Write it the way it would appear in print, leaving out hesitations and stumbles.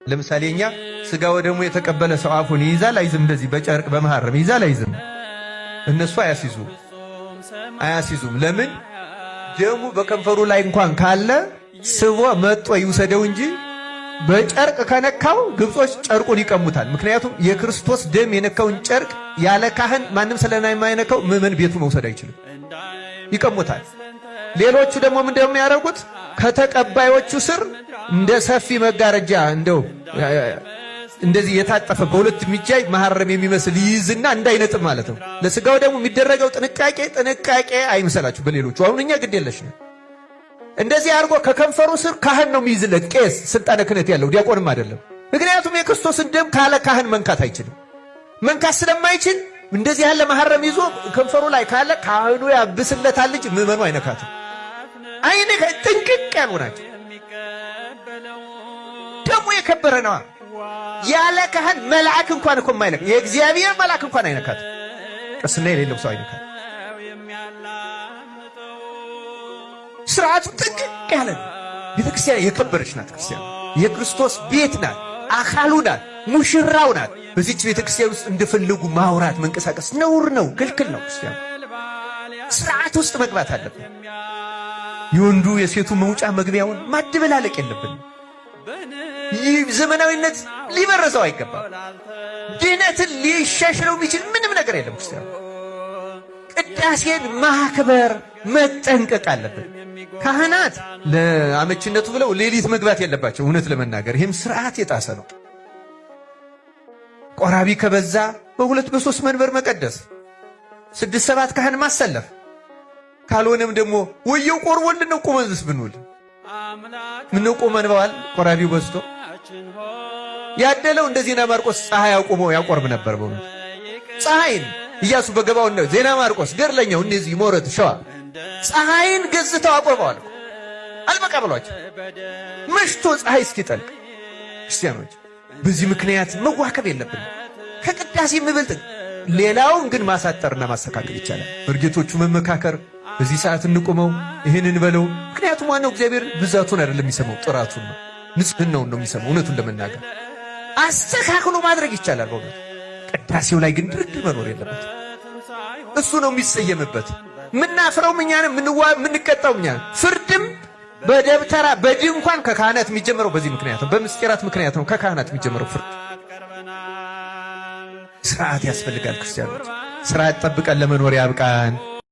ለምሳሌ እኛ ስጋ ወደሙ የተቀበለ ሰው አፉን ይይዛል አይዝም? እንደዚህ በጨርቅ በመሐረም ይይዛል አይዝም? እነሱ አያሲዙም። ለምን? ደሙ በከንፈሩ ላይ እንኳን ካለ ስቦ መጦ ይውሰደው እንጂ በጨርቅ ከነካው ግብጾች ጨርቁን ይቀሙታል። ምክንያቱም የክርስቶስ ደም የነካውን ጨርቅ ያለ ካህን ማንም ስለማይነካው ምዕመን ቤቱ መውሰድ አይችልም፣ ይቀሙታል። ሌሎቹ ደግሞ ምንድነው የሚያደርጉት? ከተቀባዮቹ ስር እንደ ሰፊ መጋረጃ እንደዚህ የታጠፈ በሁለት የሚጃይ መሐረም የሚመስል ይይዝና እንዳይነጥብ ማለት ነው። ለስጋው ደግሞ የሚደረገው ጥንቃቄ አይምሰላችሁ በሌሎቹ። አሁን እኛ ግድ የለሽ ነው። እንደዚህ አድርጎ ከከንፈሩ ስር ካህን ነው የሚይዝለት፣ ቄስ ስልጣነ ክህነት ያለው ዲያቆንም አይደለም። ምክንያቱም የክርስቶስን ደም ካለ ካህን መንካት አይችልም። መንካት ስለማይችል እንደዚህ ያለ መሐረም ይዞ ከንፈሩ ላይ ካለ ካህኑ ያብስለታል እንጂ ምዕመኑ አይነካትም። ጥንቅቅ ያሉ ናቸው። ደሙ የከበረ ነዋ። ያለ ካህን መልአክ እንኳን እኮ የማይነካ የእግዚአብሔር መልአክ እንኳን አይነካትም። ቅስና የሌለው ሰው አይነካትም። ስርዓቱ ጥንቅቅ ያለ ነው። ቤተክርስቲያን የከበረች ናት። ክርስቲያን የክርስቶስ ቤት ናት፣ አካሉ ናት፣ ሙሽራው ናት። በዚች ቤተክርስቲያን ውስጥ እንደፈለጉ ማውራት መንቀሳቀስ ነውር ነው፣ ክልክል ነው። ክርስቲያን ስርዓት ውስጥ መግባት አለብን። የወንዱ የሴቱ መውጫ መግቢያውን ማደበላለቅ የለብን። ይህ ዘመናዊነት ሊበረዘው አይገባም። ድነትን ሊሻሽለው የሚችል ምንም ነገር የለም። ክርስቲያን ቅዳሴን ማክበር መጠንቀቅ አለብን። ካህናት ለአመችነቱ ብለው ሌሊት መግባት የለባቸው። እውነት ለመናገር ይህም ስርዓት የጣሰ ነው። ቆራቢ ከበዛ በሁለት በሶስት መንበር መቀደስ፣ 6-7 ካህን ማሰለፍ፣ ካልሆነም ደግሞ ወየው ቆርቦልን ነው ቆመንስ ብንውል ምነው ቆመን በዋል ቆራቢው በዝቶ ያደለው። እንደ ዜና ማርቆስ ፀሐይ አቁሞ ያቆርብ ነበር። በእውነት ፀሐይን ኢያሱ በገባው ነው። ዜና ማርቆስ ገድለኛው እነዚህ ሞረት ሸዋ ፀሐይን ገዝተው አቆርበዋል። አልበቃ ብሏቸው መሽቶ ፀሐይ እስኪጠልቅ። ክርስቲያኖች በዚህ ምክንያት መዋከብ የለብንም። ከቅዳሴ የምበልጥ ሌላውን ግን ማሳጠርና ማስተካከል ይቻላል። እርጌቶቹ መመካከር፣ በዚህ ሰዓት እንቁመው፣ ይህን እንበለው። ምክንያቱም ዋናው እግዚአብሔር ብዛቱን አይደለም የሚሰማው፣ ጥራቱን ነው፣ ንጽህናውን ነው የሚሰማው። እውነቱን ለመናገር አስተካክሎ ማድረግ ይቻላል። በእውነት ቅዳሴው ላይ ግን ድርድር መኖር የለበት። እሱ ነው የሚሰየምበት። ምናፍረው እኛ ነን፣ ምንቀጣው እኛ ነን። ፍርድም በደብተራ በድንኳን ከካህናት የሚጀምረው በዚህ ምክንያት ነው፣ በምስጢራት ምክንያት ነው ከካህናት የሚጀምረው ፍርድ። ስርዓት ያስፈልጋል። ክርስቲያኖች ስርዓት ጠብቀን ለመኖር ያብቃን።